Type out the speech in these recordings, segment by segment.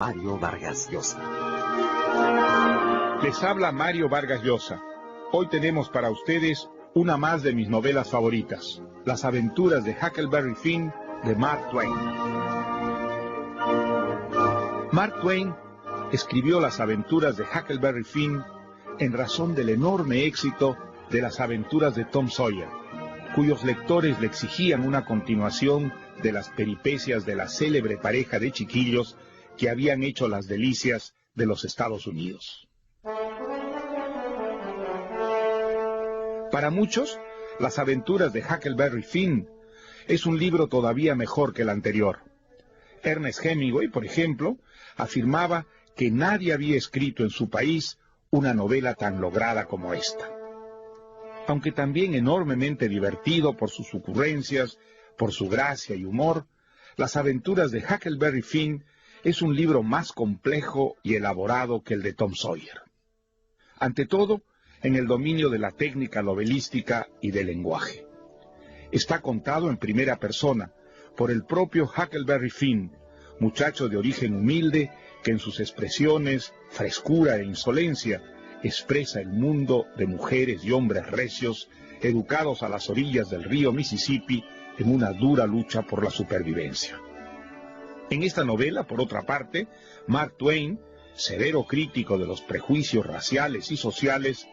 Mario Vargas Llosa. Les habla Mario Vargas Llosa. Hoy tenemos para ustedes una más de mis novelas favoritas, Las aventuras de Huckleberry Finn, de Mark Twain. Mark Twain escribió Las aventuras de Huckleberry Finn en razón del enorme éxito de Las aventuras de Tom Sawyer, cuyos lectores le exigían una continuación de las peripecias de la célebre pareja de chiquillos que habían hecho las delicias de los Estados Unidos. Para muchos, Las aventuras de Huckleberry Finn es un libro todavía mejor que el anterior. Ernest Hemingway, por ejemplo, afirmaba que nadie había escrito en su país una novela tan lograda como esta. Aunque también enormemente divertido por sus ocurrencias, por su gracia y humor, Las aventuras de Huckleberry Finn es un libro más complejo y elaborado que el de Tom Sawyer. Ante todo, en el dominio de la técnica novelística y del lenguaje. Está contado en primera persona por el propio Huckleberry Finn, muchacho de origen humilde que en sus expresiones, frescura e insolencia expresa el mundo de mujeres y hombres recios educados a las orillas del río Mississippi en una dura lucha por la supervivencia. En esta novela, por otra parte, Mark Twain, severo crítico de los prejuicios raciales y sociales,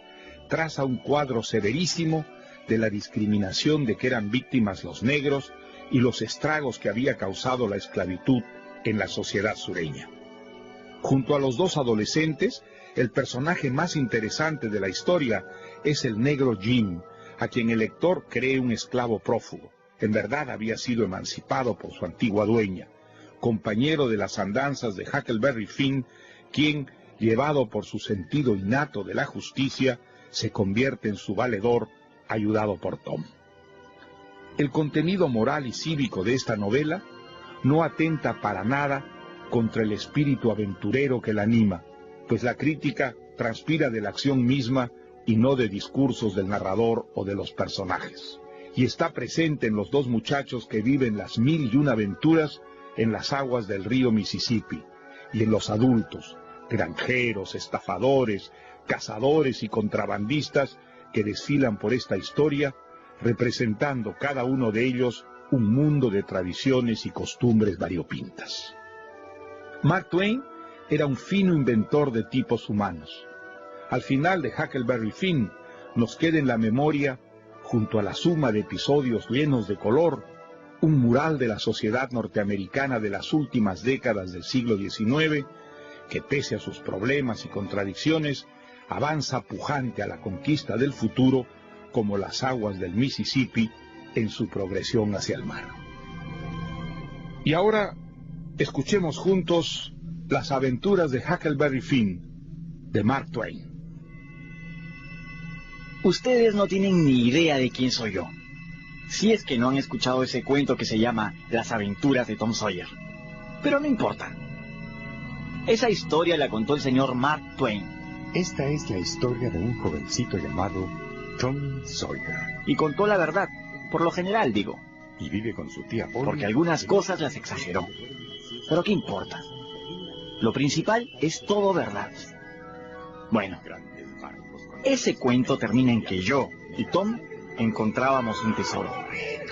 traza un cuadro severísimo de la discriminación de que eran víctimas los negros y los estragos que había causado la esclavitud en la sociedad sureña. Junto a los dos adolescentes, el personaje más interesante de la historia es el negro Jim, a quien el lector cree un esclavo prófugo. En verdad había sido emancipado por su antigua dueña, compañero de las andanzas de Huckleberry Finn, quien, llevado por su sentido innato de la justicia, se convierte en su valedor, ayudado por Tom. El contenido moral y cívico de esta novela no atenta para nada contra el espíritu aventurero que la anima, pues la crítica transpira de la acción misma y no de discursos del narrador o de los personajes. Y está presente en los dos muchachos que viven las mil y una aventuras en las aguas del río Mississippi, y en los adultos, granjeros, estafadores, cazadores y contrabandistas que desfilan por esta historia, representando cada uno de ellos un mundo de tradiciones y costumbres variopintas. Mark Twain era un fino inventor de tipos humanos. Al final de Huckleberry Finn nos queda en la memoria, junto a la suma de episodios llenos de color, un mural de la sociedad norteamericana de las últimas décadas del siglo XIX, que pese a sus problemas y contradicciones, avanza pujante a la conquista del futuro como las aguas del Mississippi en su progresión hacia el mar. Y ahora, escuchemos juntos Las aventuras de Huckleberry Finn, de Mark Twain. Ustedes no tienen ni idea de quién soy yo, si es que no han escuchado ese cuento que se llama Las aventuras de Tom Sawyer. Pero no importa. Esa historia la contó el señor Mark Twain. Esta es la historia de un jovencito llamado Tom Sawyer. Y contó la verdad, por lo general digo. Y vive con su tía Polly. Porque algunas cosas las exageró. Pero ¿qué importa? Lo principal es todo verdad. Bueno, ese cuento termina en que yo y Tom encontrábamos un tesoro,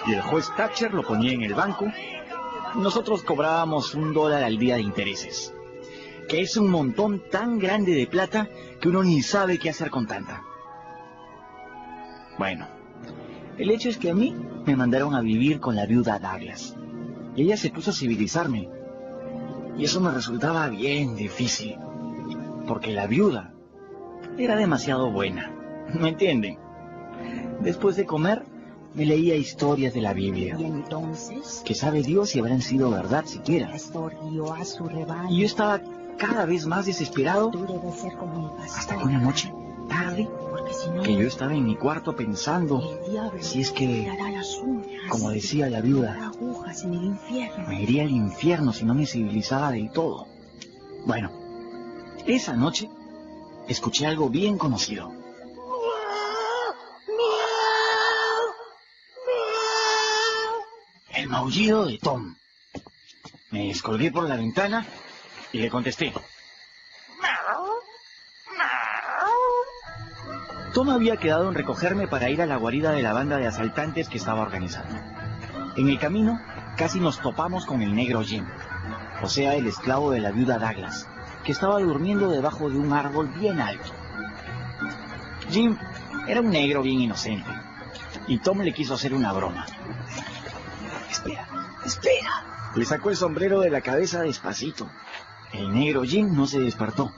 y el juez Thatcher lo ponía en el banco, y nosotros cobrábamos $1 al día de intereses, que es un montón tan grande de plata que uno ni sabe qué hacer con tanta. Bueno, el hecho es que a mí me mandaron a vivir con la viuda Douglas, y ella se puso a civilizarme, y eso me resultaba bien difícil, porque la viuda era demasiado buena, ¿no entienden? Después de comer, me leía historias de la Biblia. Y entonces, que sabe Dios si habrán sido verdad siquiera. pastor guió a su rebaño. Y yo estaba cada vez más desesperado, Tú debes ser como el pastor. hasta que una noche, tarde, Porque si no, que yo estaba en mi cuarto pensando el diablo si es que, te hará las uñas. como decía la Habrá viuda, agujas en el infierno. me iría al infierno si no me civilizaba del todo. Bueno, esa noche escuché algo bien conocido. El maullido de Tom. Me descolgué por la ventana Y le contesté. Tom había quedado en recogerme para ir a la guarida de la banda de asaltantes que estaba organizando. En el camino, casi nos topamos con el negro Jim, o sea, el esclavo de la viuda Douglas, que estaba durmiendo debajo de un árbol bien alto. Jim era un negro bien inocente, y Tom le quiso hacer una broma. Espera. Le sacó el sombrero de la cabeza despacito. El negro Jim no se despertó.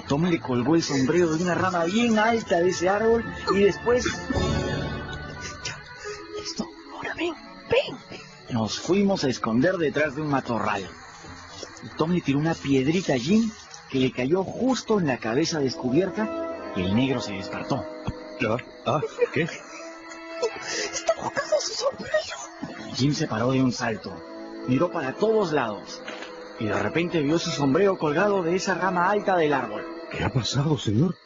Tom le colgó el sombrero de una rama bien alta de ese árbol y después... Ya, listo, ahora ven. Nos fuimos a esconder detrás de un matorral. Y Tom le tiró una piedrita a Jim que le cayó justo en la cabeza descubierta y el negro se despertó. ¿Qué? Está buscando su sombrero. Jim se paró de un salto, miró para todos lados y de repente vio su sombrero colgado de esa rama alta del árbol. ¿Qué ha pasado, señor?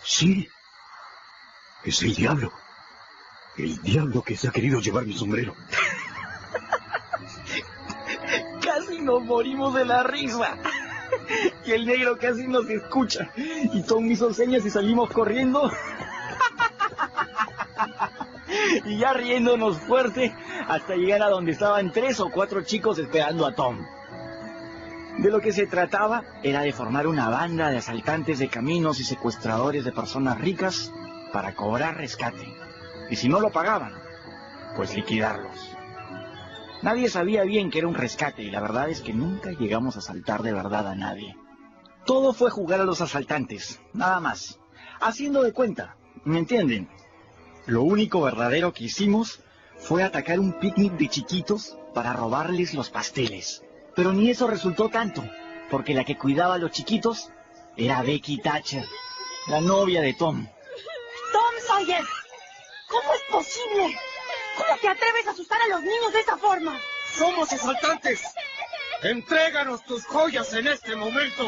Sí. Es el diablo. El diablo que se ha querido llevar mi sombrero. Casi nos morimos de la risa. Y el negro casi nos escucha. Y Tom hizo señas y salimos corriendo. Y ya riéndonos fuerte hasta llegar a donde estaban 3 o 4 chicos esperando a Tom. De lo que se trataba era de formar una banda de asaltantes de caminos y secuestradores de personas ricas para cobrar rescate. Y si no lo pagaban, pues liquidarlos. Nadie sabía bien que era un rescate y la verdad es que nunca llegamos a asaltar de verdad a nadie. Todo fue jugar a los asaltantes, nada más. Haciendo de cuenta, ¿me entienden? Lo único verdadero que hicimos fue atacar un picnic de chiquitos para robarles los pasteles. Pero ni eso resultó tanto, porque la que cuidaba a los chiquitos era Becky Thatcher, la novia de Tom. Tom Sawyer, ¿cómo es posible? ¿Cómo te atreves a asustar a los niños de esa forma? ¡Somos asaltantes! ¡Entréganos tus joyas en este momento!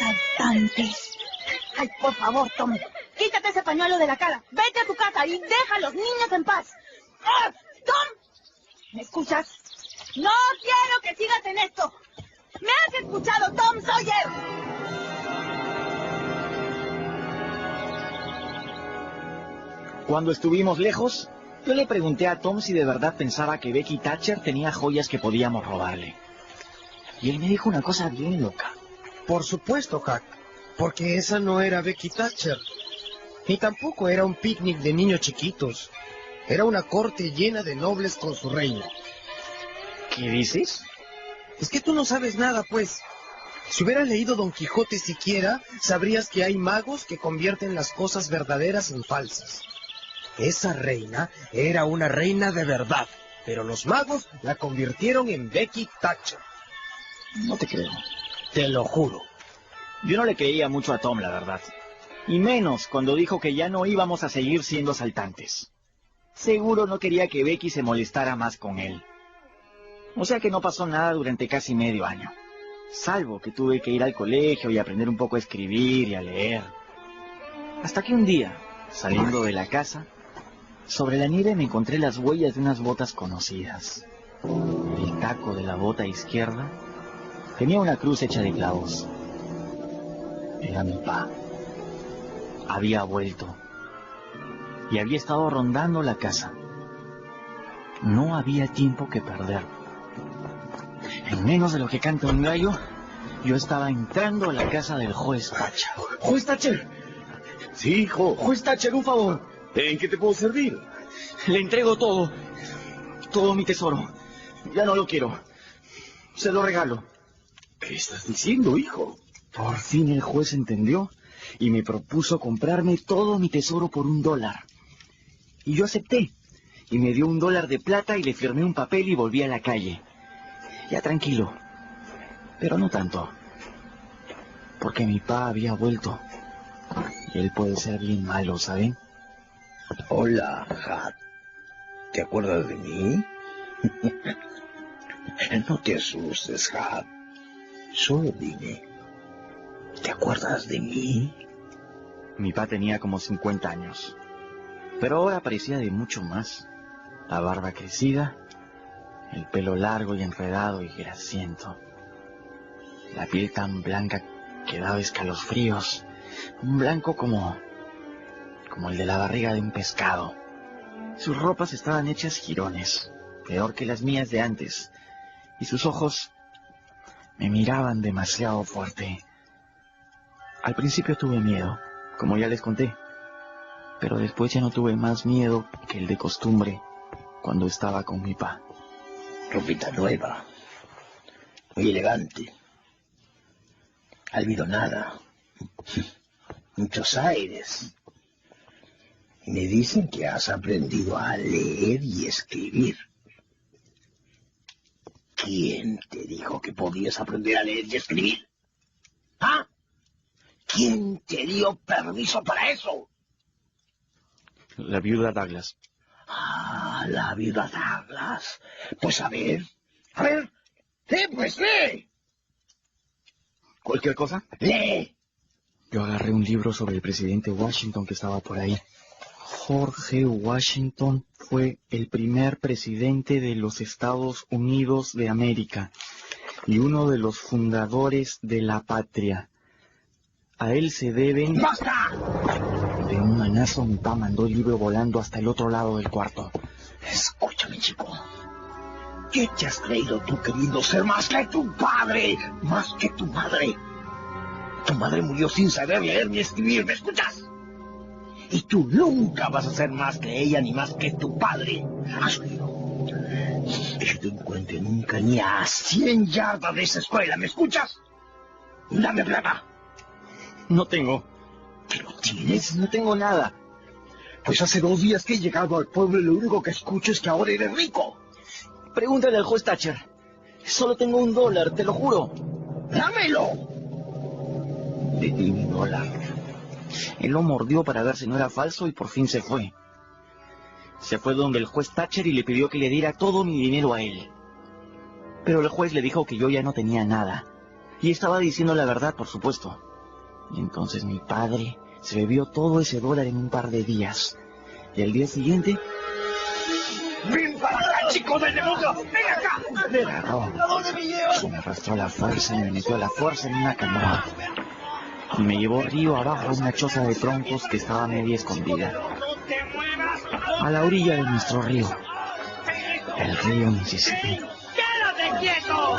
Asaltantes. Ay, por favor, Tom, quítate ese pañuelo de la cara, vete a tu casa y deja a los niños en paz. ¡Ah! ¡Tom! ¿Me escuchas? ¡No quiero que sigas en esto! ¿Me has escuchado, Tom Sawyer? Cuando estuvimos lejos, yo le pregunté a Tom si de verdad pensaba que Becky Thatcher tenía joyas que podíamos robarle. Y él me dijo una cosa bien loca. Por supuesto, Huck, porque esa no era Becky Thatcher. Ni tampoco era un picnic de niños chiquitos. Era una corte llena de nobles con su reina. ¿Qué dices? Es que tú no sabes nada, pues. Si hubieras leído Don Quijote siquiera, sabrías que hay magos que convierten las cosas verdaderas en falsas. Esa reina era una reina de verdad, pero los magos la convirtieron en Becky Thatcher. No te creo. Te lo juro. Yo no le creía mucho a Tom, la verdad. Y menos cuando dijo que ya no íbamos a seguir siendo asaltantes. Seguro no quería que Becky se molestara más con él. O sea que no pasó nada durante casi medio año. Salvo que tuve que ir al colegio y aprender un poco a escribir y a leer. Hasta que un día, saliendo de la casa, sobre la nieve me encontré las huellas de unas botas conocidas. El taco de la bota izquierda tenía una cruz hecha de clavos. Era mi pa. Había vuelto. Y había estado rondando la casa. No había tiempo que perder. En menos de lo que canta un gallo, yo estaba entrando a la casa del juez Thatcher. ¡Juez Thatcher! Sí, hijo. ¡Juez Thatcher, un favor! ¿En qué te puedo servir? Le entrego todo. Todo mi tesoro. Ya no lo quiero. Se lo regalo. ¿Qué estás diciendo, hijo? Por fin el juez entendió y me propuso comprarme todo mi tesoro por $1. Y yo acepté. Y me dio $1 de plata y le firmé un papel y volví a la calle. Ya tranquilo. Pero no tanto. Porque mi pa había vuelto. Y él puede ser bien malo, ¿saben? Hola, Hat. ¿Te acuerdas de mí? No te asustes, Hat. Solo dime, ¿te acuerdas de mí? Mi pa tenía como 50 años. Pero ahora parecía de mucho más. La barba crecida, el pelo largo y enredado y grasiento, la piel tan blanca que daba escalofríos, un blanco como el de la barriga de un pescado. Sus ropas estaban hechas jirones, peor que las mías de antes, y sus ojos me miraban demasiado fuerte. Al principio tuve miedo, como ya les conté, pero después ya no tuve más miedo que el de costumbre cuando estaba con mi pa. Ropita nueva, muy elegante, almidonada, muchos aires. Me dicen que has aprendido a leer y escribir. ¿Quién te dijo que podías aprender a leer y escribir? ¿Ah? ¿Quién te dio permiso para eso? La viuda Douglas. Ah, la viuda Douglas. Pues a ver, pues lee. ¿Cualquier cosa? Lee. Yo agarré un libro sobre el presidente Washington que estaba por ahí. George Washington fue el primer presidente de los Estados Unidos de América y uno de los fundadores de la patria. A él se deben... ¡Basta! De un manazo mi pa mandó el libro volando hasta el otro lado del cuarto. Escúchame, chico. ¿Qué te has creído tú queriendo ser más que tu padre? Más que tu madre. Tu madre murió sin saber leer ni escribir, ¿me escuchas? Y tú nunca vas a ser más que ella ni más que tu padre. ¿Has oído? Yo te encuentre nunca ni a 100 yardas de esa escuela, ¿me escuchas? Dame plata. No tengo. ¿Pero tienes? No tengo nada. Pues hace 2 días que he llegado al pueblo y lo único que escucho es que ahora eres rico. Pregúntale al juez Thatcher. Solo tengo $1, te lo juro. ¡Dámelo! Le di $1. Él lo mordió para ver si no era falso y por fin se fue. Se fue donde el juez Thatcher y le pidió que le diera todo mi dinero a él. Pero el juez le dijo que yo ya no tenía nada. Y estaba diciendo la verdad, por supuesto. Y entonces mi padre se bebió todo ese $1 en un par de días. Y al día siguiente... ¡Ven para acá, chico del demonio! ¡Ven acá! Me agarró. Se me arrastró a la fuerza y me metió a la fuerza en una canoa. Y me llevó río abajo a una choza de troncos que estaba media escondida. A la orilla de nuestro río. El río Mississippi. ¡Quédate quieto!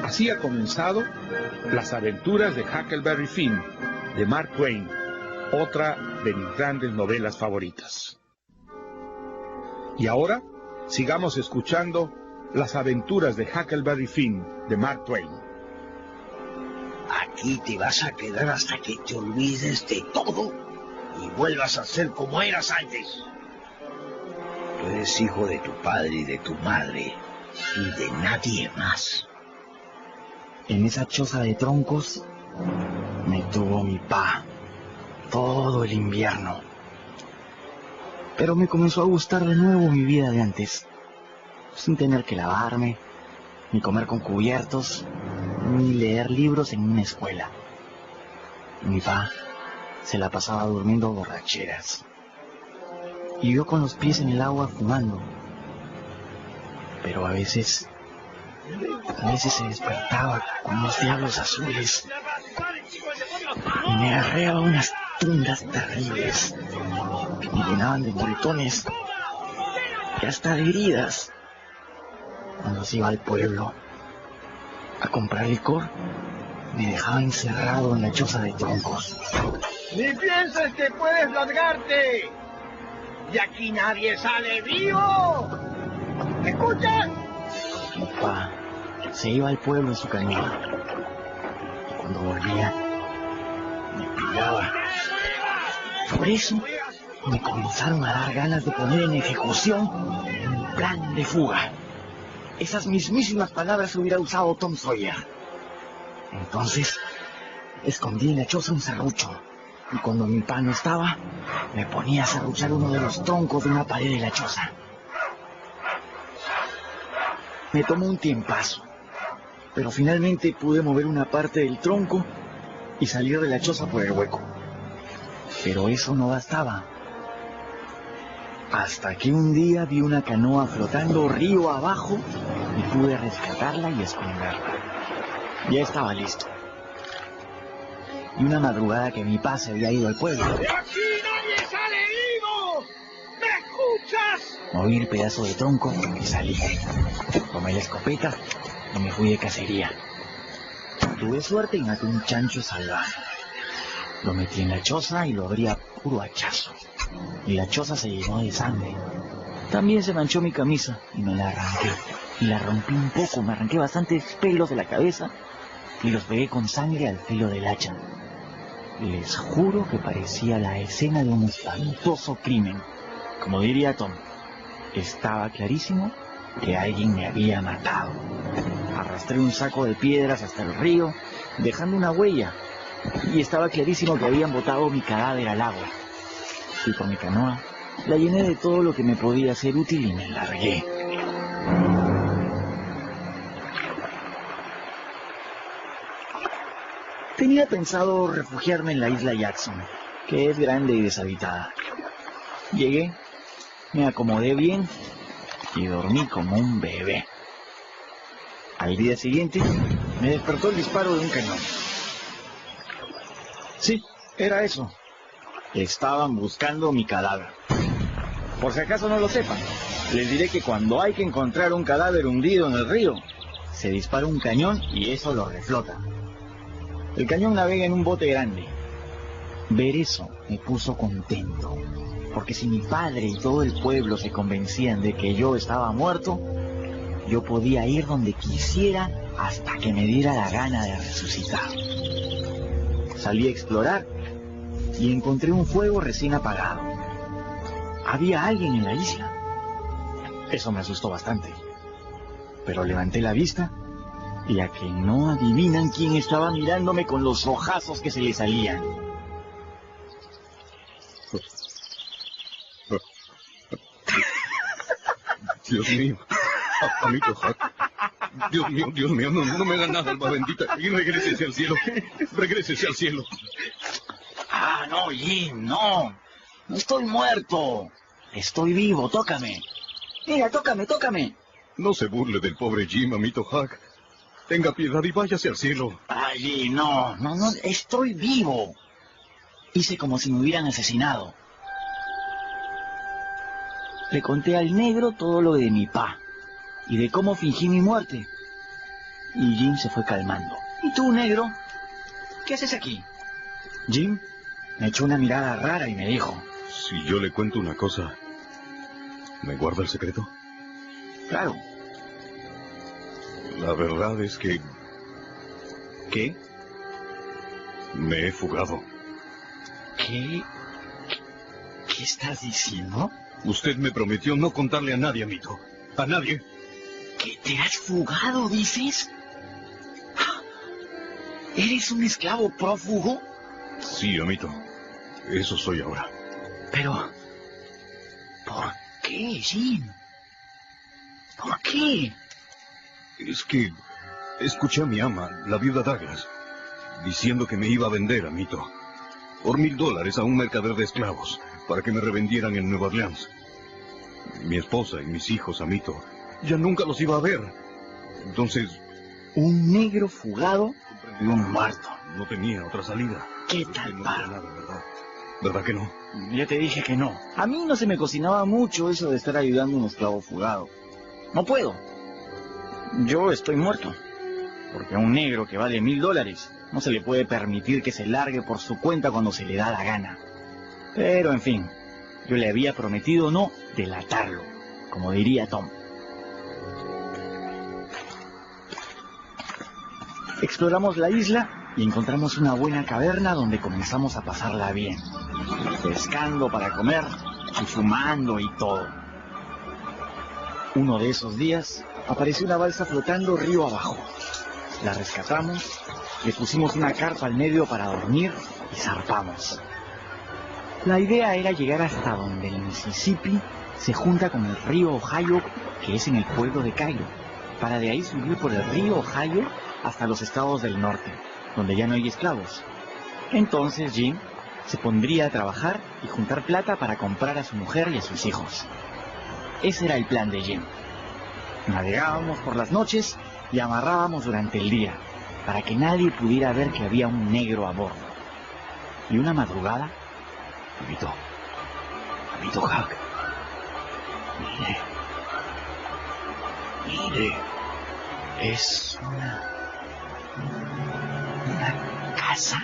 Así ha comenzado Las aventuras de Huckleberry Finn, de Mark Twain, otra de mis grandes novelas favoritas. Y ahora, sigamos escuchando Las aventuras de Huckleberry Finn, de Mark Twain. Aquí te vas a quedar hasta que te olvides de todo y vuelvas a ser como eras antes. Tú eres hijo de tu padre y de tu madre y de nadie más. En esa choza de troncos me tuvo mi pa todo el invierno. Pero me comenzó a gustar de nuevo mi vida de antes, sin tener que lavarme, ni comer con cubiertos, ni leer libros en una escuela. Mi pa se la pasaba durmiendo borracheras, y yo con los pies en el agua fumando. Pero a veces se despertaba con los diablos azules y me agarraba unas tundas terribles que me llenaban de moretones y hasta de heridas. Cuando se iba al pueblo a comprar licor, me dejaba encerrado en la choza de troncos. ¡Ni pienses que puedes largarte! ¡De aquí nadie sale vivo! ¿Me escuchas? Mi pa se iba al pueblo en su canoa y cuando volvía me pillaba. Por eso me comenzaron a dar ganas de poner en ejecución un plan de fuga. Esas mismísimas palabras hubiera usado Tom Sawyer. Entonces escondí en la choza un serrucho y cuando mi pa no estaba me ponía a serruchar uno de los troncos de una pared de la choza. Me tomó un tiempazo, pero finalmente pude mover una parte del tronco y salir de la choza por el hueco. Pero eso no bastaba. Hasta que un día vi una canoa flotando río abajo y pude rescatarla y esconderla. Ya estaba listo. Y una madrugada que mi padre se había ido al pueblo. ¡De aquí nadie sale vivo! ¿Me escuchas? Moví el pedazo de tronco y salí. Tomé la escopeta y me fui de cacería. Tuve suerte y maté un chancho salvaje. Lo metí en la choza y lo abrí a puro hachazo. Y la choza se llenó de sangre. También se manchó mi camisa y me la arranqué. Y la rompí un poco, me arranqué bastantes pelos de la cabeza y los pegué con sangre al filo del hacha. Les juro que parecía la escena de un espantoso crimen. Como diría Tom, estaba clarísimo que alguien me había matado. Arrastré un saco de piedras hasta el río, dejando una huella, y estaba clarísimo que habían botado mi cadáver al agua. Fui por mi canoa, la llené de todo lo que me podía ser útil y me largué. Tenía pensado refugiarme en la isla Jackson, que es grande y deshabitada. Llegué, me acomodé bien y dormí como un bebé. Al día siguiente me despertó el disparo de un cañón. Sí, era eso. Estaban buscando mi cadáver. Por si acaso no lo sepan, les diré que cuando hay que encontrar un cadáver hundido en el río, se dispara un cañón y eso lo reflota. El cañón navega en un bote grande. Ver eso me puso contento, porque si mi padre y todo el pueblo se convencían de que yo estaba muerto, yo podía ir donde quisiera hasta que me diera la gana de resucitar. Salí a explorar y encontré un fuego recién apagado. Había alguien en la isla. Eso me asustó bastante. Pero levanté la vista y a que no adivinan quién estaba mirándome con los ojazos que se le salían. Dios mío, amito Huck. Dios mío, no me haga nada, alma bendita. Y regrésese al cielo. Regrésese al cielo. Ah, no, Jim, no. No estoy muerto. Estoy vivo, tócame. Mira, tócame. No se burle del pobre Jim, amito Huck. Tenga piedad y váyase al cielo. Ay, Jim, no, estoy vivo. Hice como si me hubieran asesinado. Le conté al negro todo lo de mi pa y de cómo fingí mi muerte. Y Jim se fue calmando. ¿Y tú, negro? ¿Qué haces aquí? Jim me echó una mirada rara y me dijo... Si yo le cuento una cosa, ¿me guarda el secreto? Claro. La verdad es que... ¿Qué? Me he fugado. ¿Qué estás diciendo? Usted me prometió no contarle a nadie, amito. A nadie. ¿Que te has fugado, dices? ¿Eres un esclavo prófugo? Sí, amito. Eso soy ahora. Pero... ¿por qué, Jim? ¿Por qué? Es que escuché a mi ama, la viuda Douglas, diciendo que me iba a vender, amito, por $1000 a un mercader de esclavos, para que me revendieran en Nueva Orleans. Mi esposa y mis hijos, amito, ya nunca los iba a ver. Entonces... Un negro fugado y un muerto. No tenía otra salida. ¿Qué tal, pa? ¿Verdad que no? Ya te dije que no. A mí no se me cocinaba mucho eso de estar ayudando a un esclavo fugado. No puedo. Yo estoy muerto. Porque a un negro que vale $1000 no se le puede permitir que se largue por su cuenta cuando se le da la gana. Pero, en fin, yo le había prometido no delatarlo, como diría Tom. Exploramos la isla y encontramos una buena caverna donde comenzamos a pasarla bien, pescando para comer y fumando y todo. Uno de esos días apareció una balsa flotando río abajo. La rescatamos, le pusimos una carpa al medio para dormir y zarpamos. La idea era llegar hasta donde el Mississippi se junta con el río Ohio, que es en el pueblo de Cairo, para de ahí subir por el río Ohio hasta los estados del norte, donde ya no hay esclavos. Entonces Jim se pondría a trabajar y juntar plata para comprar a su mujer y a sus hijos. Ese era el plan de Jim. Navegábamos por las noches y amarrábamos durante el día, para que nadie pudiera ver que había un negro a bordo. Y una madrugada... Amito Huck, mire, ¿Es una casa?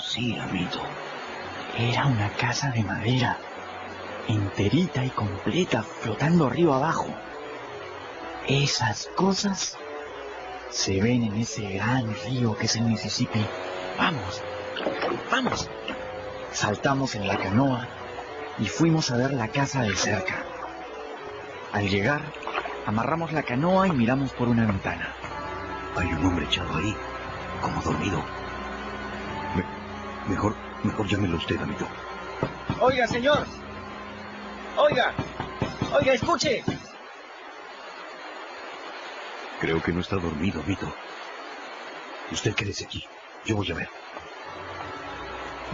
sí, amito. Era una casa de madera, enterita y completa, flotando río abajo. Esas cosas se ven en ese gran río que es el Mississippi. ¡Vamos! ¡Vamos! Saltamos en la canoa y fuimos a ver la casa de cerca. Al llegar, amarramos la canoa y miramos por una ventana. Hay un hombre echado ahí, como dormido. Mejor llámelo usted, amito. Oiga, señor. Oiga, escuche. Creo que no está dormido, amito. Usted quédese aquí. Yo voy a ver.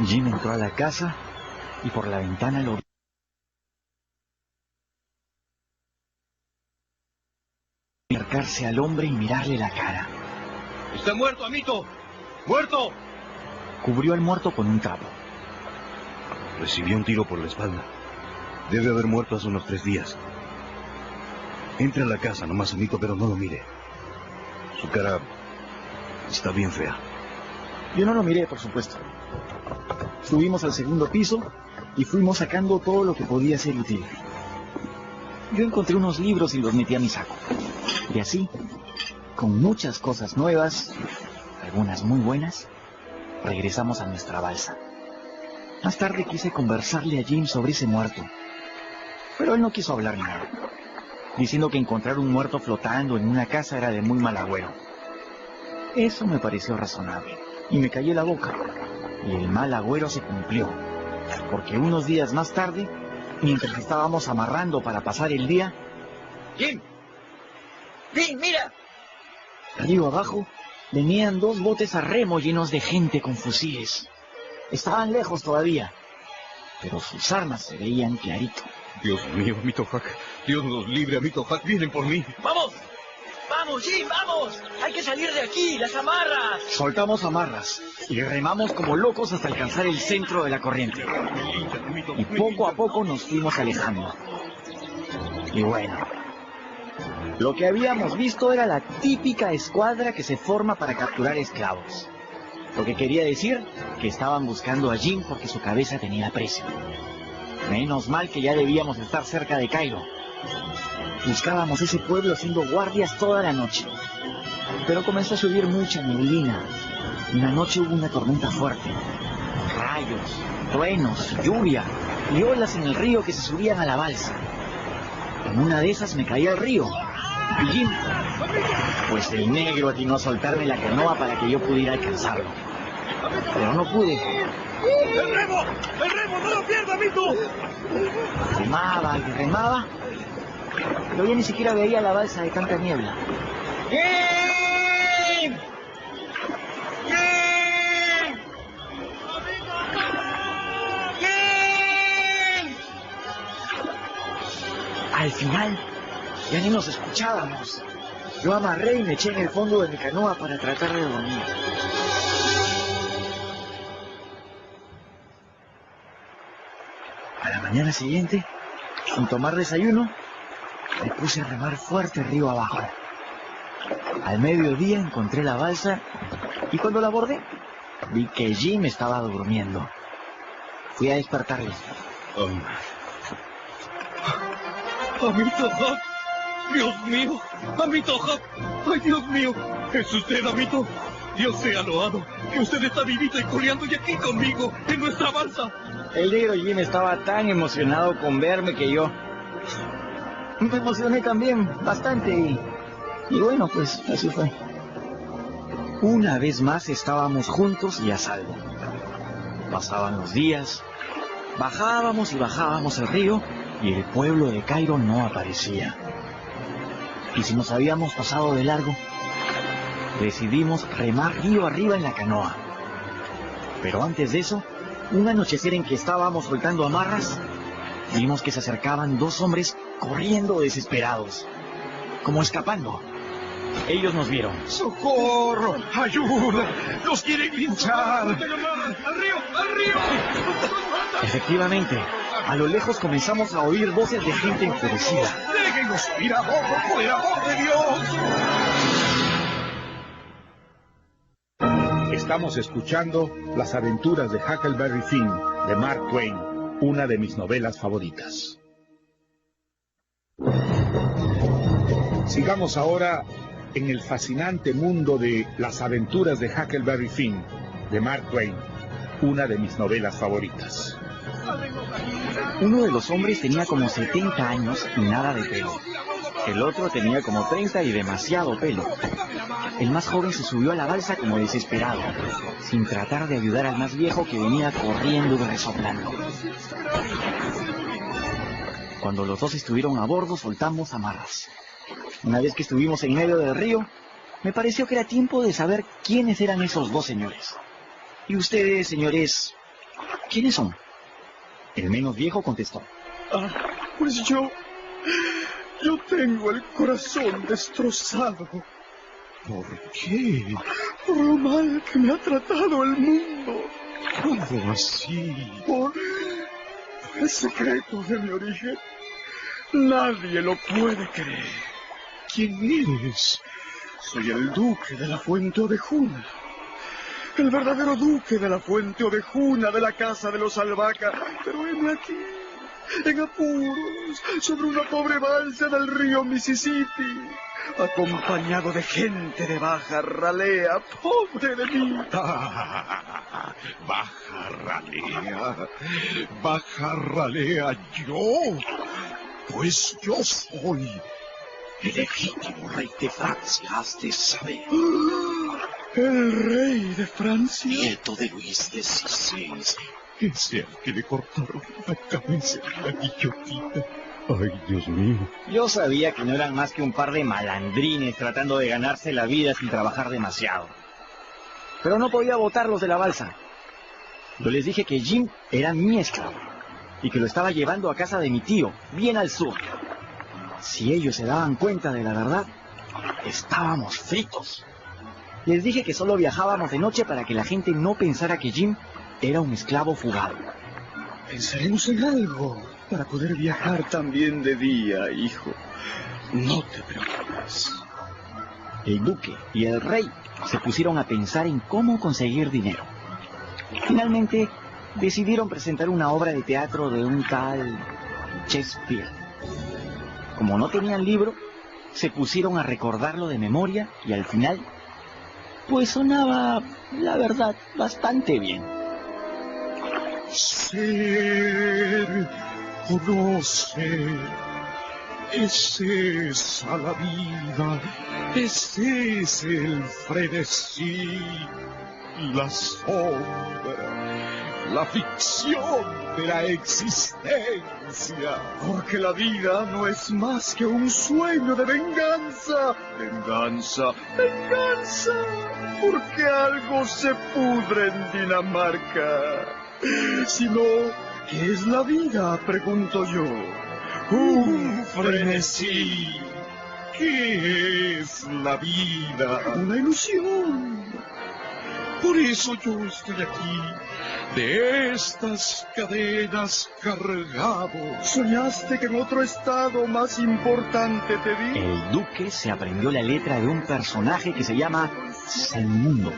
Jim entró a la casa y por la ventana lo vi. Acercarse al hombre y mirarle la cara. ¡Está muerto, amito! ¡Muerto! Cubrió al muerto con un trapo. Recibió un tiro por la espalda. Debe haber muerto hace unos 3 días. Entre a la casa nomás, amito, pero no lo mire. Su cara está bien fea. Yo no lo miré, por supuesto. Subimos al segundo piso y fuimos sacando todo lo que podía ser útil. Yo encontré unos libros y los metí a mi saco. Y así, con muchas cosas nuevas, algunas muy buenas, regresamos a nuestra balsa. Más tarde quise conversarle a Jim sobre ese muerto, pero él no quiso hablar nada, diciendo que encontrar un muerto flotando en una casa era de muy mal agüero. Eso me pareció razonable, y me callé la boca, y el mal agüero se cumplió, porque unos días más tarde, mientras estábamos amarrando para pasar el día... ¡Jim! ¡Jim, mira! Río abajo, venían 2 botes a remo llenos de gente con fusiles. Estaban lejos todavía, pero sus armas se veían clarito. Dios mío, amito Huck. Dios nos libre, amito Huck. Vienen por mí. ¡Vamos! ¡Vamos, Jim, vamos! ¡Hay que salir de aquí! ¡Las amarras! Soltamos amarras y remamos como locos hasta alcanzar el centro de la corriente. Y poco a poco nos fuimos alejando. Y bueno, lo que habíamos visto era la típica escuadra que se forma para capturar esclavos. Lo que quería decir que estaban buscando a Jim porque su cabeza tenía precio. Menos mal que ya debíamos estar cerca de Cairo. Buscábamos ese pueblo haciendo guardias toda la noche. Pero comenzó a subir mucha neblina. Una noche hubo una tormenta fuerte. Rayos, truenos, lluvia y olas en el río que se subían a la balsa. En una de esas me caí al río. ¿Y Jim? Pues el negro atinó a soltarme la canoa para que yo pudiera alcanzarlo. Pero no pude. ¡El remo! ¡El remo! ¡No lo pierda, amito! Remaba y remaba, pero ya ni siquiera veía la balsa de tanta niebla. ¡Jim! ¡Jim! ¡Jim! Al final, ya ni nos escuchábamos. Yo amarré y me eché en el fondo de mi canoa para tratar de dormir. A la mañana siguiente, sin tomar desayuno, me puse a remar fuerte río abajo. Al mediodía encontré la balsa y cuando la abordé, vi que Jim estaba durmiendo. Fui a despertarle. Amito Huck. Dios mío. Amito Huck. Ay, Dios mío. ¿Es usted, amito? Dios sea loado. Que usted está vivito y coleando y aquí conmigo, en nuestra balsa. El negro Jim estaba tan emocionado con verme que yo me emocioné también bastante y bueno, pues así fue. Una vez más estábamos juntos y a salvo. Pasaban los días, bajábamos y bajábamos el río y el pueblo de Cairo no aparecía. Y si nos habíamos pasado de largo, decidimos remar río arriba en la canoa. Pero antes de eso, Un anochecer en que estábamos soltando amarras, vimos que se acercaban dos hombres corriendo desesperados, como escapando. Ellos nos vieron. ¡Socorro! ¡Ayuda! ¡Nos quieren linchar! ¡Al río! ¡Al río! Efectivamente, a lo lejos comenzamos a oír voces de gente enfurecida. ¡Déjenos ir a bordo, por el amor de Dios! Estamos escuchando Las aventuras de Huckleberry Finn, de Mark Twain, una de mis novelas favoritas. Sigamos ahora en el fascinante mundo de Las aventuras de Huckleberry Finn, de Mark Twain, una de mis novelas favoritas. Uno de los hombres tenía como 70 años y nada de pelo. El otro tenía como 30 y demasiado pelo. El más joven se subió a la balsa como desesperado, sin tratar de ayudar al más viejo que venía corriendo y resoplando. Cuando los dos estuvieron a bordo, soltamos amarras. Una vez que estuvimos en medio del río, me pareció que era tiempo de saber quiénes eran esos dos señores. ¿Y ustedes, señores, quiénes son? El menos viejo contestó. Pues yo tengo el corazón destrozado. ¿Por qué? Por lo mal que me ha tratado el mundo. ¿Cómo así? Por el secreto de mi origen. Nadie lo puede creer. ¿Quién eres? Soy el duque de la Fuente Ovejuna. El verdadero duque de la Fuente Ovejuna, de la casa de los Albahaca. Pero heme aquí, en apuros, sobre una pobre balsa del río Mississippi, acompañado de gente de baja ralea. ¡Pobre de mí! Baja ralea yo. Pues yo soy el legítimo rey de Francia, has de saber. ¿El rey de Francia? Nieto de Luis XVI. Ese al que le cortaron la cabeza de la guillotina. Ay, Dios mío. Yo sabía que no eran más que un par de malandrines tratando de ganarse la vida sin trabajar demasiado. Pero no podía botarlos de la balsa. Yo les dije que Jim era mi esclavo y que lo estaba llevando a casa de mi tío, bien al sur. Si ellos se daban cuenta de la verdad, estábamos fritos. Les dije que solo viajábamos de noche para que la gente no pensara que Jim era un esclavo fugado. Pensaremos en algo para poder viajar también de día, hijo. No te preocupes. El duque y el rey se pusieron a pensar en cómo conseguir dinero. Finalmente, decidieron presentar una obra de teatro de un tal Shakespeare. Como no tenían libro, se pusieron a recordarlo de memoria y al final, pues sonaba, la verdad, bastante bien. Ser o no ser, es esa la vida, ese es el frenesí, la sombra, la ficción de la existencia. Porque la vida no es más que un sueño de venganza. Venganza, venganza. Porque algo se pudre en Dinamarca. Si no, ¿qué es la vida? Pregunto yo. Un frenesí. ¿Qué es la vida? Una ilusión. Por eso yo estoy aquí, de estas cadenas cargado. ¿Soñaste que en otro estado más importante te vi? El duque se aprendió la letra de un personaje que se llama Selmundo.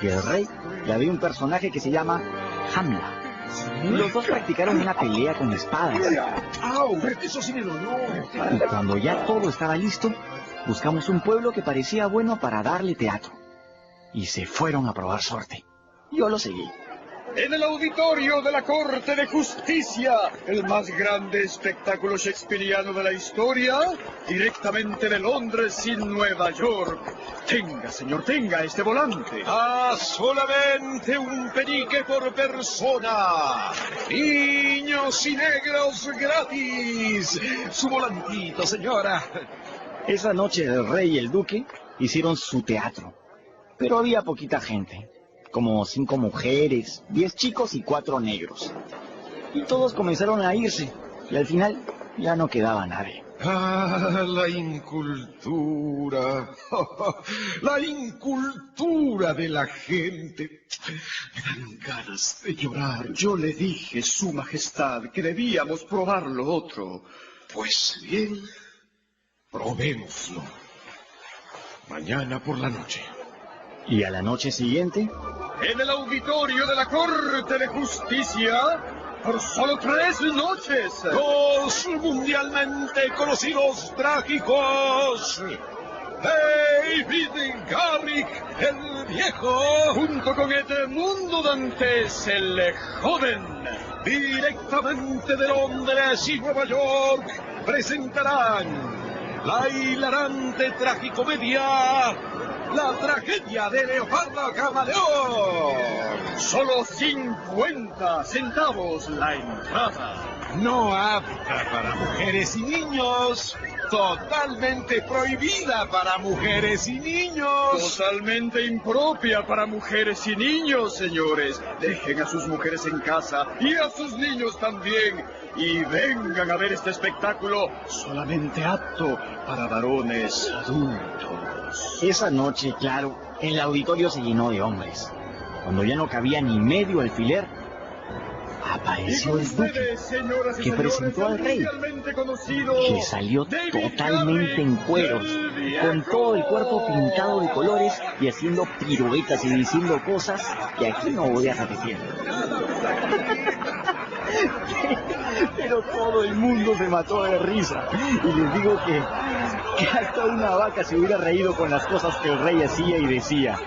Y el rey la de un personaje que se llama Hamla. Los dos practicaron una pelea con espadas. ¡Au! Eso sí me dolió. Y cuando ya todo estaba listo, buscamos un pueblo que parecía bueno para darle teatro. Y se fueron a probar suerte. Yo lo seguí. En el auditorio de la Corte de Justicia, el más grande espectáculo shakespeariano de la historia, directamente de Londres y Nueva York. Tenga, señor, tenga este volante. Solamente un penique por persona. Niños y negros gratis. Su volantito, señora. Esa noche el rey y el duque hicieron su teatro. Pero había poquita gente. como 5 mujeres, 10 chicos y 4 negros. Y todos comenzaron a irse, y al final ya no quedaba nadie. Ah, la incultura. La incultura de la gente. Me dan ganas de llorar. Yo le dije, Su Majestad, que debíamos probar lo otro. Pues bien, probémoslo. Mañana por la noche. Y a la noche siguiente, En el auditorio de la Corte de Justicia, por solo 3 noches, los mundialmente conocidos trágicos David Garrick el Viejo, junto con Edmundo Dantes el Joven, directamente de Londres y Nueva York, presentarán la hilarante tragicomedia La tragedia de Leopardo Camaleón. Solo 50 centavos la entrada. No apta para mujeres y niños. Totalmente prohibida para mujeres y niños. Totalmente impropia para mujeres y niños, señores. Dejen a sus mujeres en casa y a sus niños también. Y vengan a ver este espectáculo solamente apto para varones adultos. esa noche, claro, el auditorio se llenó de hombres. Cuando ya no cabía ni medio alfiler, apareció el duque, que presentó al rey, que salió totalmente en cueros, con todo el cuerpo pintado de colores y haciendo piruetas y diciendo cosas que aquí no voy a repetir. Pero todo el mundo se mató de risa, y les digo que hasta una vaca se hubiera reído con las cosas que el rey hacía y decía.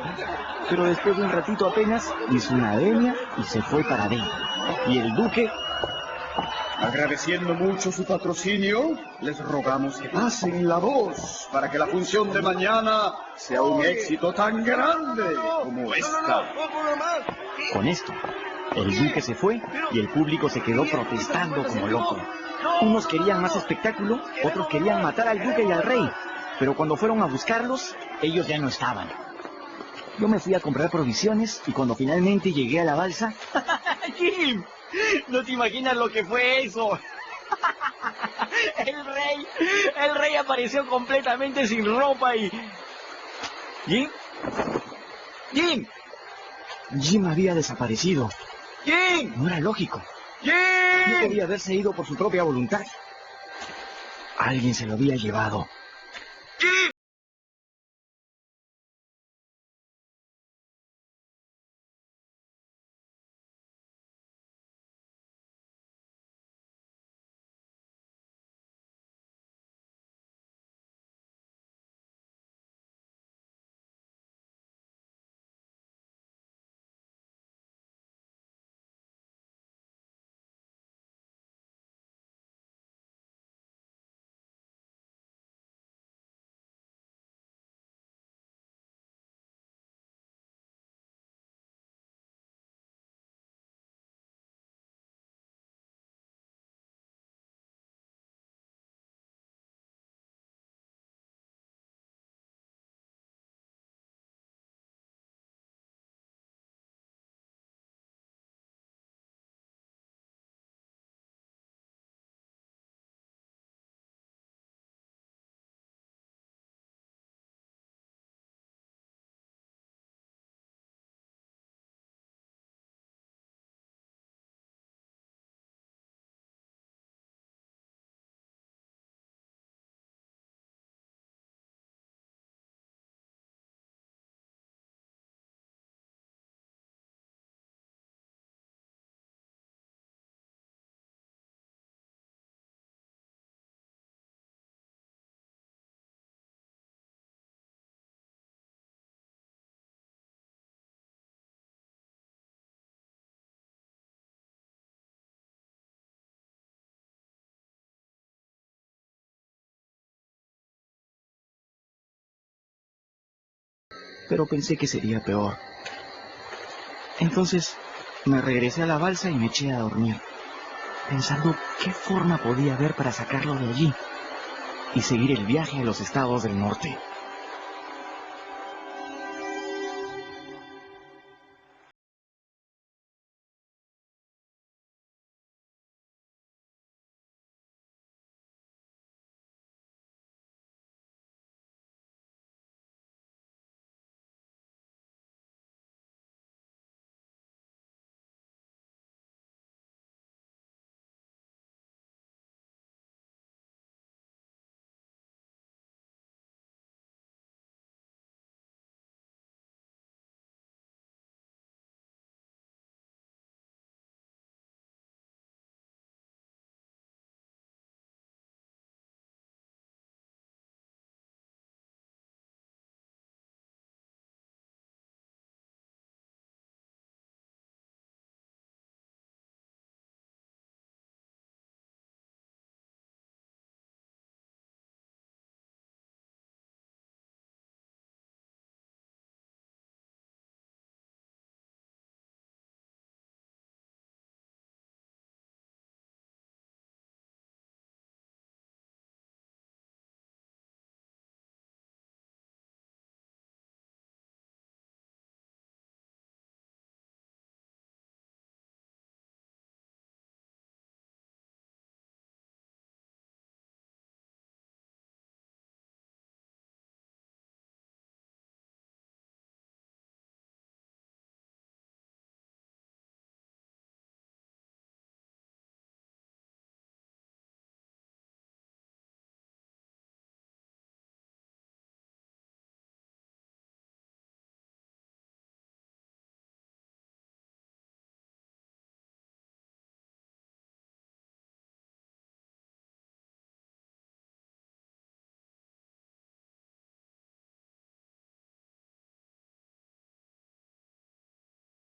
Pero después de un ratito apenas hizo una venia y se fue para adentro. Y el duque, agradeciendo mucho su patrocinio, les rogamos que pasen la voz para que la función de mañana sea un éxito tan grande como esta. con esto, el duque se fue y el público se quedó protestando como loco. Unos querían más espectáculo, otros querían matar al duque y al rey. Pero cuando fueron a buscarlos, ellos ya no estaban. Yo me fui a comprar provisiones y cuando finalmente llegué a la balsa... ¡Jim! No te imaginas lo que fue eso. El rey apareció completamente sin ropa y... ¿Jim? ¡Jim! Jim había desaparecido. ¡Jim! No era lógico. ¡Jim! No podía haberse ido por su propia voluntad. Alguien se lo había llevado. ¡Jim! Pero pensé que sería peor. Entonces me regresé a la balsa y me eché a dormir, pensando qué forma podía haber para sacarlo de allí y seguir el viaje a los estados del norte.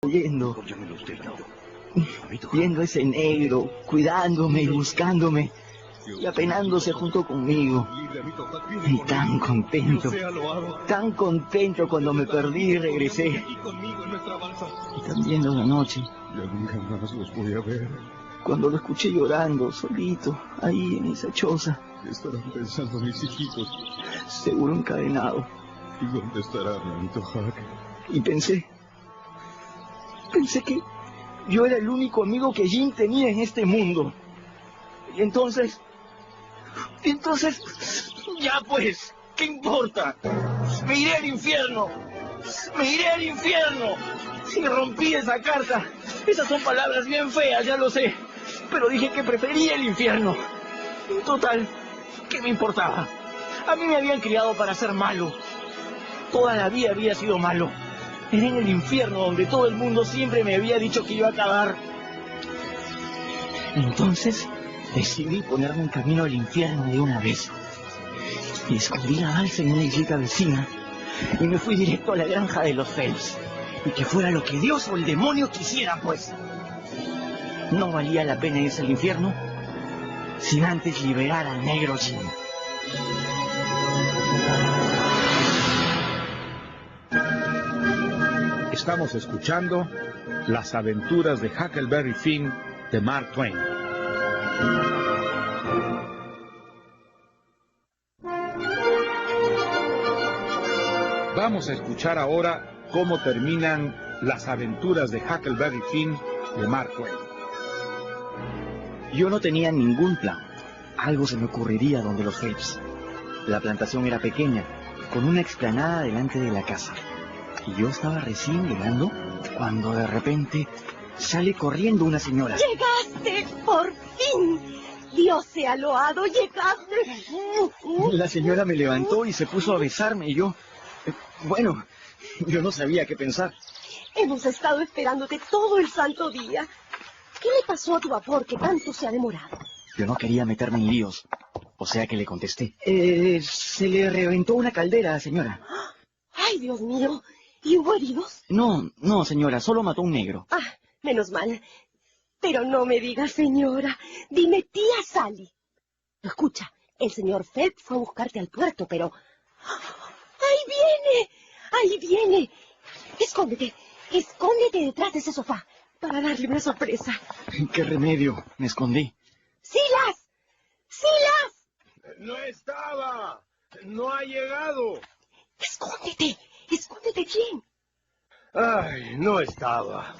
Yendo, Llámelo usted, amito. Amito. viendo ese negro, cuidándome y buscándome, y apenándose junto conmigo. Y tan contento cuando me perdí y regresé. Y también de una noche, Ya nunca más los voy a ver. cuando lo escuché llorando, solito, ahí en esa choza, Estarán pensando mis hijitos. seguro encadenado. ¿Y dónde estará mi amito Hack? Y pensé que yo era el único amigo que Jim tenía en este mundo. Y entonces, ya pues, ¿qué importa? Me iré al infierno. Si rompí esa carta, esas son palabras bien feas, ya lo sé, pero dije que prefería el infierno. Total, ¿qué me importaba? A mí me habían criado para ser malo. Toda la vida había sido malo. Era en el infierno donde todo el mundo siempre me había dicho que iba a acabar. Entonces decidí ponerme en camino al infierno de una vez. Y escondí la balsa en una islita vecina y me fui directo a la granja de los Phelps. Y que fuera lo que Dios o el demonio quisiera, pues. No valía la pena irse al infierno sin antes liberar al negro Jim. Estamos escuchando Las aventuras de Huckleberry Finn de Mark Twain. Vamos a escuchar ahora cómo terminan Las aventuras de Huckleberry Finn de Mark Twain. Yo no tenía ningún plan. Algo se me ocurriría donde los Phelps. La plantación era pequeña, con una explanada delante de la casa. Y yo estaba recién llegando cuando de repente sale corriendo una señora. ¡Llegaste! ¡Por fin! ¡Dios sea loado! ¡Llegaste! La señora me levantó y se puso a besarme y yo... Bueno, yo no sabía qué pensar. Hemos estado esperándote todo el santo día. ¿Qué le pasó a tu vapor que tanto se ha demorado? Yo no quería meterme en líos, o sea que le contesté. Se le reventó una caldera, señora. ¡Ay, Dios mío! ¿Y hubo heridos? No, señora, solo mató un negro. Ah, menos mal. Pero no me digas, señora. Dime, tía Sally. Escucha, el señor Phelps fue a buscarte al puerto, pero... ¡Ahí viene! Escóndete detrás de ese sofá para darle una sorpresa. ¡Qué remedio! Me escondí. ¡Silas! No estaba. No ha llegado. Escóndete, Jim. Ay, no estaba.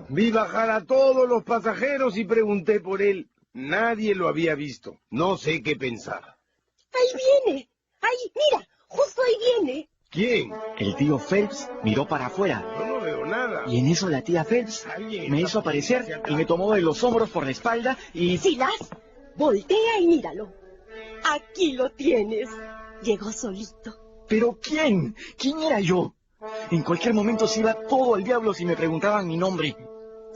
Vi bajar a todos los pasajeros y pregunté por él. Nadie lo había visto. No sé qué pensar. Ahí viene. Ahí, mira, justo ahí viene. ¿Quién? El tío Phelps miró para afuera. Yo no veo nada. Y en eso la tía Phelps me hizo aparecer y me tomó de los hombros por la espalda y... Silas, voltea y míralo. Aquí lo tienes. Llegó solito. ¿Pero quién? ¿Quién era yo? En cualquier momento se iba todo al diablo si me preguntaban mi nombre.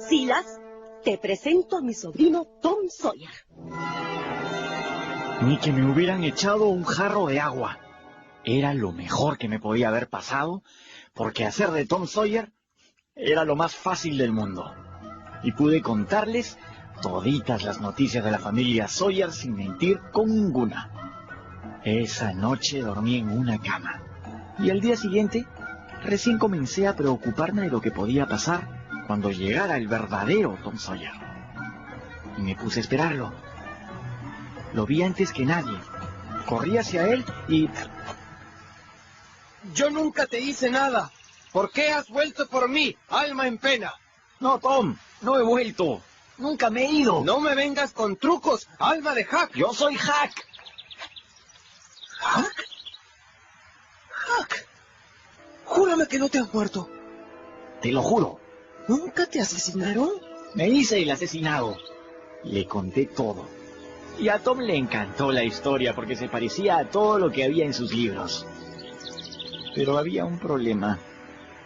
Silas, te presento a mi sobrino Tom Sawyer. Ni que me hubieran echado un jarro de agua. Era lo mejor que me podía haber pasado, porque hacer de Tom Sawyer era lo más fácil del mundo. Y pude contarles toditas las noticias de la familia Sawyer sin mentir con ninguna. Esa noche dormí en una cama. Y al día siguiente, recién comencé a preocuparme de lo que podía pasar cuando llegara el verdadero Tom Sawyer. Y me puse a esperarlo. Lo vi antes que nadie. Corrí hacia él y... Yo nunca te hice nada. ¿Por qué has vuelto por mí, alma en pena? No, Tom, no he vuelto. Nunca me he ido. No me vengas con trucos, alma de Hack. Yo soy Hack. ¿Hack? Hack. Júrame que no te has muerto. Te lo juro. ¿Nunca te asesinaron? Me hice el asesinado. Le conté todo. Y a Tom le encantó la historia porque se parecía a todo lo que había en sus libros. Pero había un problema.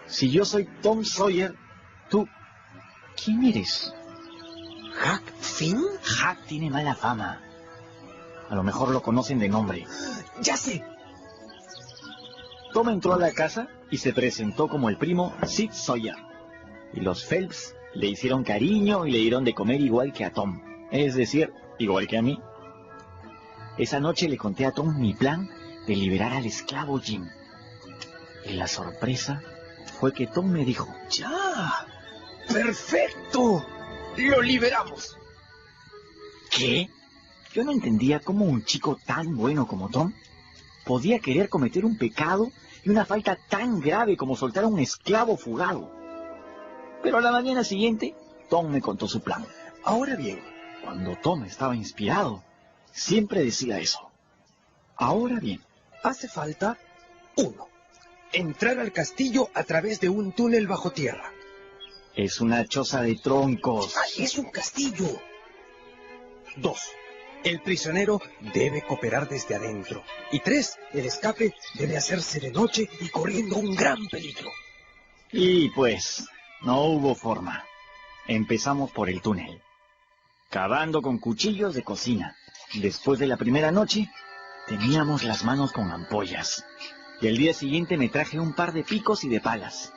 Si yo soy Tom Sawyer, tú... ¿quién eres? ¿Hack Finn? Hack tiene mala fama. A lo mejor lo conocen de nombre. Ya sé. Tom entró a la casa y se presentó como el primo Sid Sawyer. Y los Phelps le hicieron cariño y le dieron de comer igual que a Tom. Es decir, igual que a mí. Esa noche le conté a Tom mi plan de liberar al esclavo Jim. Y la sorpresa fue que Tom me dijo: ¡Ya! ¡Perfecto! ¡Lo liberamos! ¿Qué? Yo no entendía cómo un chico tan bueno como Tom podía querer cometer un pecado y una falta tan grave como soltar a un esclavo fugado. Pero a la mañana siguiente, Tom me contó su plan. Ahora bien, Cuando Tom estaba inspirado, siempre decía eso. Ahora bien, hace falta 1. Entrar al castillo a través de un túnel bajo tierra. es una choza de troncos. ¡Ay, es un castillo! 2. El prisionero debe cooperar desde adentro. Y 3. El escape debe hacerse de noche y corriendo un gran peligro. Y pues, no hubo forma. Empezamos por el túnel, cavando con cuchillos de cocina. Después de la primera noche, teníamos las manos con ampollas. Y el día siguiente me traje un par de picos y de palas.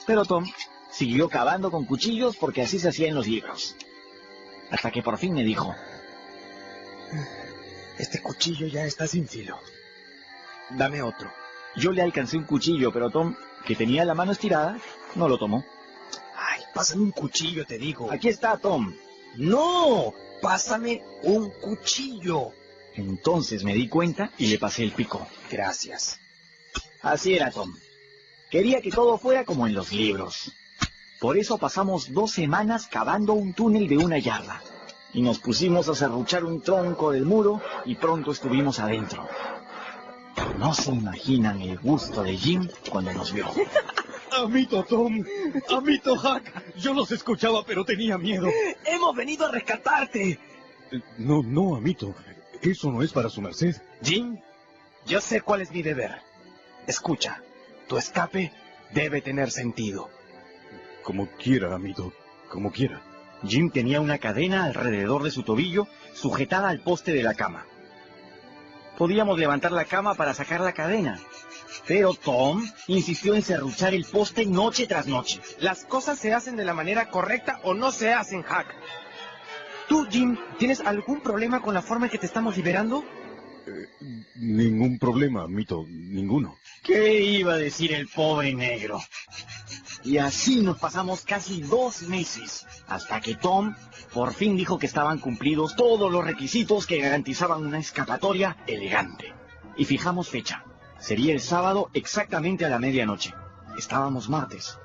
Pero Tom siguió cavando con cuchillos porque así se hacía en los libros. Hasta que por fin me dijo: Este cuchillo ya está sin filo. Dame otro. Yo le alcancé un cuchillo, pero Tom, que tenía la mano estirada, no lo tomó. Ay, pásame un cuchillo, te digo. Aquí está, Tom. ¡No! ¡Pásame un cuchillo! Entonces me di cuenta y le pasé el pico. Gracias. Así era Tom. Quería que todo fuera como en los libros. Por eso pasamos 2 semanas cavando un túnel de 1 yarda. Y nos pusimos a serruchar un tronco del muro y pronto estuvimos adentro. No se imaginan el gusto de Jim cuando nos vio. Amito Tom, amito Huck, yo los escuchaba pero tenía miedo. ¡Hemos venido a rescatarte! No, amito. Eso no es para su merced. Jim, yo sé cuál es mi deber. Escucha, tu escape debe tener sentido. Como quiera, amito. Como quiera. Jim tenía una cadena alrededor de su tobillo, sujetada al poste de la cama. Podíamos levantar la cama para sacar la cadena, pero Tom insistió en serruchar el poste noche tras noche. Las cosas se hacen de la manera correcta o no se hacen, Huck. ¿Tú, Jim, tienes algún problema con la forma en que te estamos liberando? Ningún problema, amito. Ninguno. ¿Qué iba a decir el pobre negro? Y así nos pasamos casi 2 meses, hasta que Tom por fin dijo que estaban cumplidos todos los requisitos que garantizaban una escapatoria elegante. Y fijamos fecha. Sería el sábado exactamente a la medianoche. Estábamos martes.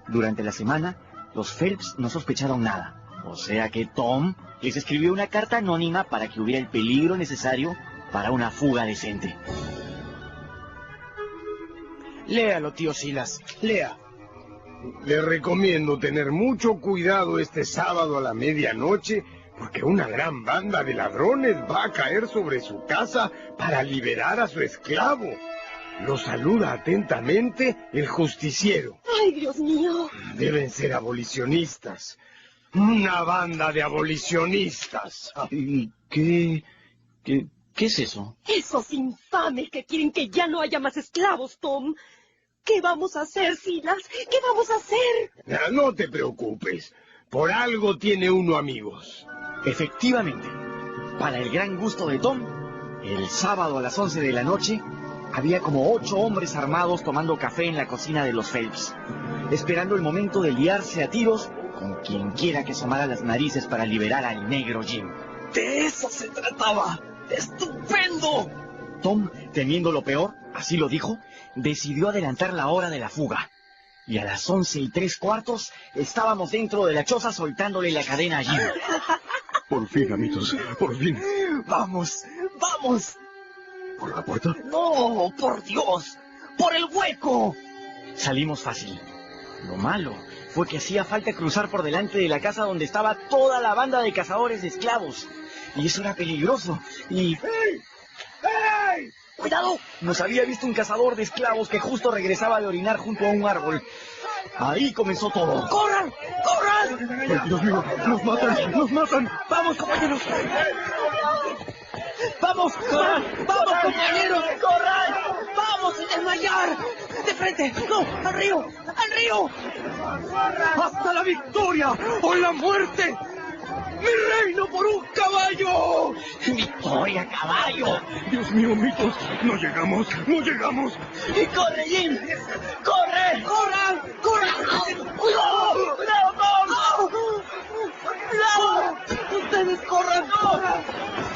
Durante la semana, los Phelps no sospecharon nada. O sea que Tom les escribió una carta anónima para que hubiera el peligro necesario para una fuga decente. Léalo, tío Silas, lea. Le recomiendo tener mucho cuidado este sábado a la medianoche, porque una gran banda de ladrones va a caer sobre su casa para liberar a su esclavo. Lo saluda atentamente el justiciero. ¡Ay, Dios mío! Deben ser abolicionistas. Una banda de abolicionistas. ¿Y qué es eso? Esos infames que quieren que ya no haya más esclavos, Tom. ¿Qué vamos a hacer, Silas? ¿Qué vamos a hacer? No te preocupes. Por algo tiene uno amigos. Efectivamente, para el gran gusto de Tom, el sábado a las 11 de la noche, había como 8 hombres armados tomando café en la cocina de los Phelps, esperando el momento de liarse a tiros con quien quiera que asomara las narices para liberar al negro Jim. ¡De eso se trataba! ¡Estupendo! Tom, temiendo lo peor, así lo dijo, decidió adelantar la hora de la fuga. Y a las 11:03 estábamos dentro de la choza soltándole la cadena a Jim. Por fin, amitos. Por fin. ¡Vamos! ¡Vamos! ¿Por la puerta? ¡No! ¡Por Dios! ¡Por el hueco! Salimos fácil. Lo malo fue que hacía falta cruzar por delante de la casa donde estaba toda la banda de cazadores de esclavos. Y eso era peligroso. Y... ¡Hey! ¡Hey! ¡Cuidado! nos había visto un cazador de esclavos que justo regresaba de orinar junto a un árbol. Ahí comenzó todo. ¡Corran! ¡Corran! ¡Ay, Dios mío! ¡Nos matan! ¡Nos matan! ¡Vamos, compañeros! ¡Vamos! ¡Corran! ¡Vamos, compañeros! ¡Corran! ¡Vamos, desmayar! ¡De frente! ¡No! ¡Al río! ¡Al río! ¡Hasta la victoria o la muerte! ¡Mi reino por un caballo! ¡Victoria, caballo! Dios mío, mitos, no llegamos, no llegamos. ¡Y corre, Jim! ¡Corre! ¡Corran! ¡Corran! ¡Cuidado! ¡Cuidado, Tom! ¡Cuidado! ¡Ustedes corran! ¡Corran!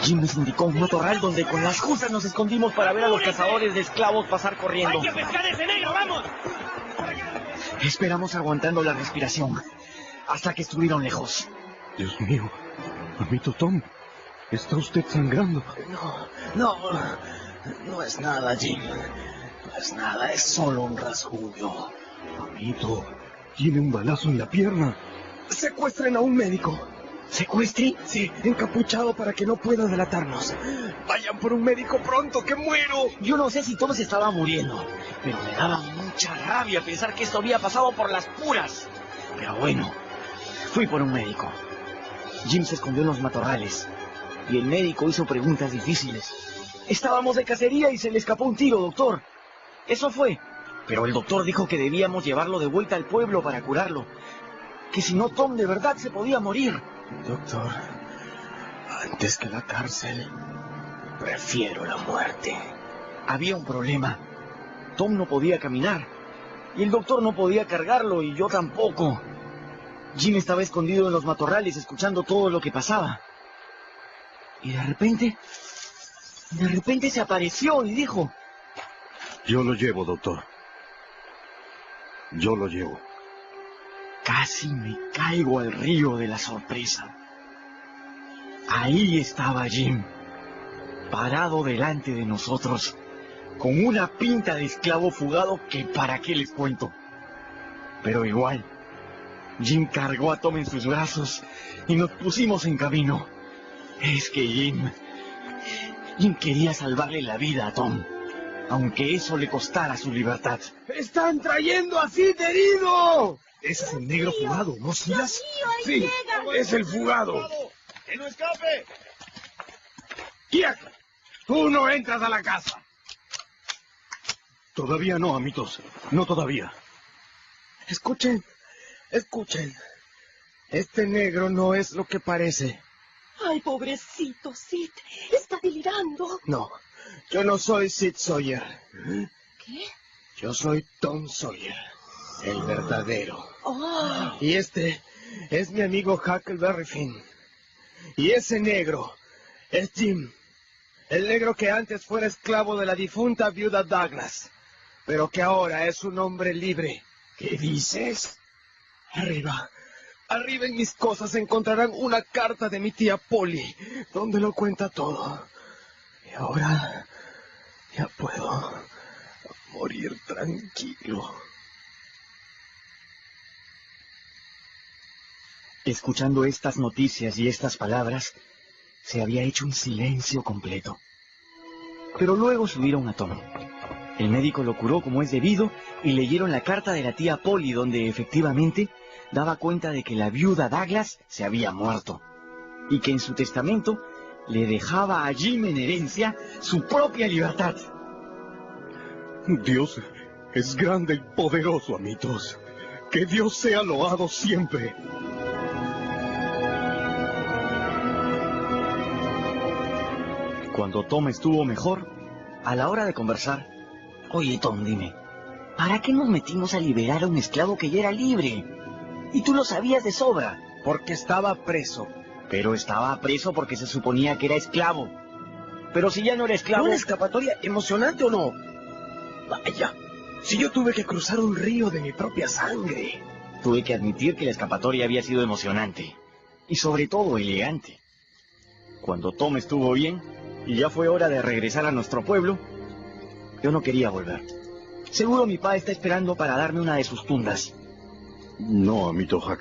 Jim nos indicó un matorral donde con las justas nos escondimos para ver a los cazadores de esclavos pasar corriendo. ¡Hay que pescar a ese negro! ¡Vamos! Esperamos aguantando la respiración hasta que estuvieron lejos. Dios mío, amito Tom, está usted sangrando. No es nada, Jim. No es nada, es solo un rasguño. Amito, tiene un balazo en la pierna. Secuestren a un médico. ¿Secuestre? Sí, encapuchado para que no pueda delatarnos. Vayan por un médico pronto, que muero. Yo no sé si Tom se estaba muriendo, pero me daba mucha rabia pensar que esto había pasado por las puras. Pero bueno, fui por un médico. Jim se escondió en los matorrales y el médico hizo preguntas difíciles. Estábamos de cacería y se le escapó un tiro, doctor. Eso fue. Pero el doctor dijo que debíamos llevarlo de vuelta al pueblo para curarlo. Que si no, Tom de verdad se podía morir. Doctor, antes que la cárcel, prefiero la muerte. Había un problema. Tom no podía caminar y el doctor no podía cargarlo y yo tampoco. Jim estaba escondido en los matorrales escuchando todo lo que pasaba. Y de repente se apareció y dijo: Yo lo llevo, doctor. Yo lo llevo. Casi me caigo al río de la sorpresa. Ahí estaba Jim, parado delante de nosotros, con una pinta de esclavo fugado que para qué les cuento. Pero igual, Jim cargó a Tom en sus brazos y nos pusimos en camino. Es que Jim quería salvarle la vida a Tom, aunque eso le costara su libertad. ¡Están trayendo a Sid herido! Ese es el negro fugado, ¿no, Silas? Sí, es el fugado. ¡Que no escape! ¡Quieto! Tú no entras a la casa. Todavía no, amitos. No todavía. Escuchen. Este negro no es lo que parece. Ay, pobrecito Sid. Está delirando. No, yo no soy Sid Sawyer. ¿Qué? Yo soy Tom Sawyer, el verdadero. Oh. Y este es mi amigo Huckleberry Finn. Y ese negro es Jim, el negro que antes fuera esclavo de la difunta viuda Douglas, pero que ahora es un hombre libre. ¿Qué dices? Arriba en mis cosas encontrarán una carta de mi tía Polly, donde lo cuenta todo. Y ahora ya puedo morir tranquilo. Escuchando estas noticias y estas palabras, se había hecho un silencio completo. Pero luego subieron a Tom. El médico lo curó como es debido y leyeron la carta de la tía Polly, donde efectivamente daba cuenta de que la viuda Douglas se había muerto y que en su testamento le dejaba a Jim en herencia su propia libertad. Dios es grande y poderoso, amitos. Que Dios sea loado siempre. Cuando Tom estuvo mejor, a la hora de conversar: Oye, Tom, dime, ¿para qué nos metimos a liberar a un esclavo que ya era libre? Y tú lo sabías de sobra. Porque estaba preso. Pero estaba preso porque se suponía que era esclavo. Pero si ya no era esclavo... ¿Una escapatoria emocionante o no? Vaya, si yo tuve que cruzar un río de mi propia sangre. Tuve que admitir que la escapatoria había sido emocionante. Y sobre todo elegante. Cuando Tom estuvo bien y ya fue hora de regresar a nuestro pueblo, yo no quería volver. Seguro mi padre está esperando para darme una de sus tundas. No, amito Huck.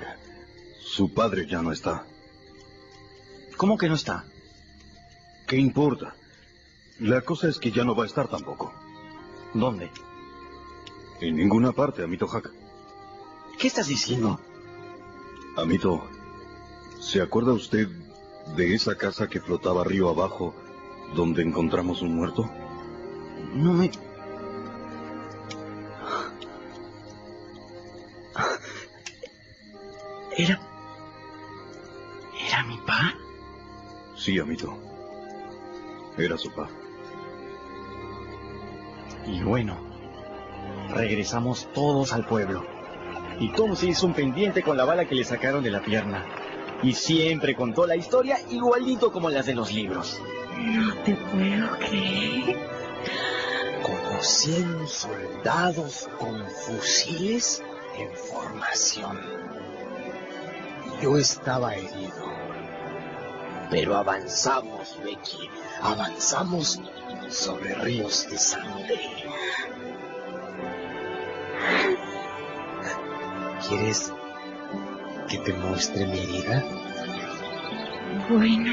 Su padre ya no está. ¿Cómo que no está? ¿Qué importa? La cosa es que ya no va a estar tampoco. ¿Dónde? En ninguna parte, amito Huck. ¿Qué estás diciendo? Amito, ¿se acuerda usted de esa casa que flotaba río abajo, donde encontramos un muerto? ¿Era mi pa? Sí, amito. Era su pa. Y bueno, regresamos todos al pueblo. Y Tom se hizo un pendiente con la bala que le sacaron de la pierna. Y siempre contó la historia igualito como las de los libros. No te puedo creer. Como 100 soldados con fusiles en formación. Yo estaba herido. Pero avanzamos, Becky. Avanzamos sobre ríos de sangre. ¿Quieres que te muestre mi herida? Bueno.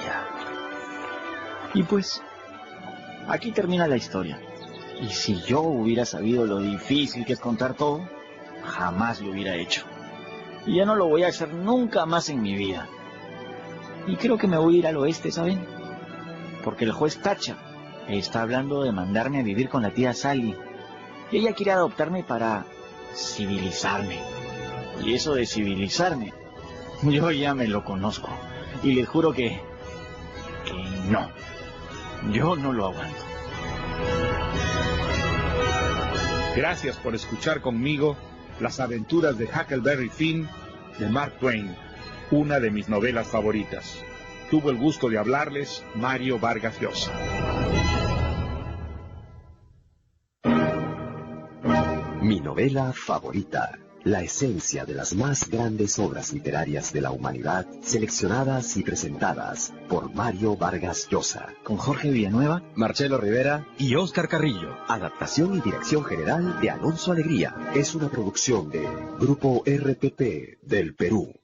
Ya. Y pues, aquí termina la historia. Y si yo hubiera sabido lo difícil que es contar todo, jamás lo hubiera hecho. Y ya no lo voy a hacer nunca más en mi vida. Y creo que me voy a ir al oeste, ¿saben? Porque el juez Thatcher está hablando de mandarme a vivir con la tía Sally. Y ella quiere adoptarme para civilizarme. Y eso de civilizarme, yo ya me lo conozco. Y les juro que no. Yo no lo aguanto. Gracias por escuchar conmigo Las aventuras de Huckleberry Finn de Mark Twain, una de mis novelas favoritas. Tuvo el gusto de hablarles Mario Vargas Llosa. Mi novela favorita, la esencia de las más grandes obras literarias de la humanidad, seleccionadas y presentadas por Mario Vargas Llosa. Con Jorge Villanueva, Marcelo Rivera y Óscar Carrillo. Adaptación y dirección general de Alonso Alegría. Es una producción de Grupo RPP del Perú.